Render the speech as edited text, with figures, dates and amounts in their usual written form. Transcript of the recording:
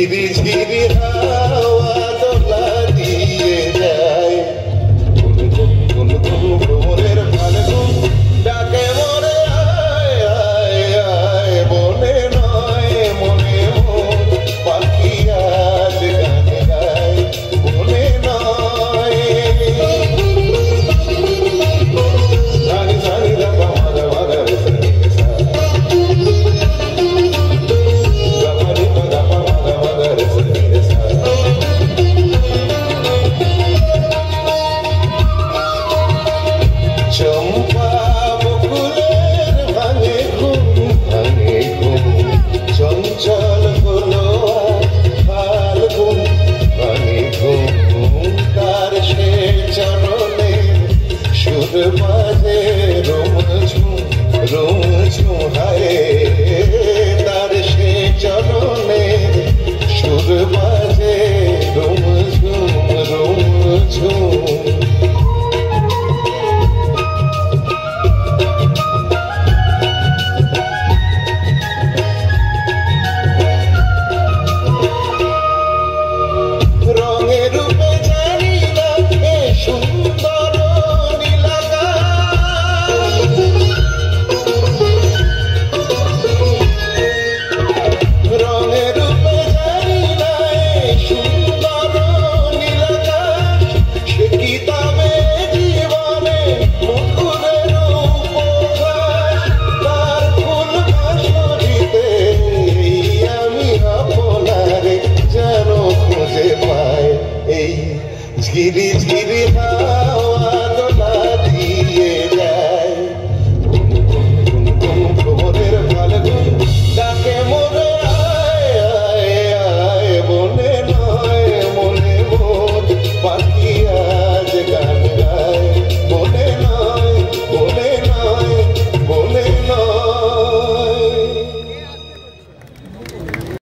ঝিরি ঝিরি হাওয়া দোলা দিয়ে যায় গুন গুন গুন গুন ভ্রমরের ফাল্গুন ডাকে মনে আয় আয় আয় বনে নয় মনে মন পাখি আজ গান গায় বনে নয় সানি সানি দাপা মাগা মাগা রে সানি সা গামারি দাপা মাগা মাগা রে সানি সা চম্পা বকুলের ভাঙে ঘুম চঞ্চল হলো ফাল্গুন ভাঙে ঘুম তার সে চরণে সুর বাজে রোম ঝুম হায় তার সে চরণে সুর বাজে রোম ঝুম রঙে রূপে জানি না এ সুন্দর নীলাকাশ রঙে রূপে জানি না এ সুন্দর নীলাকাশ সে কি তবে জীবনে মধুরের উপহাস তার ফুল বাঁশরিতে আমি আপনারে যেন খুঁজে পাই এই ঝিরি ঝিরি হাওয়া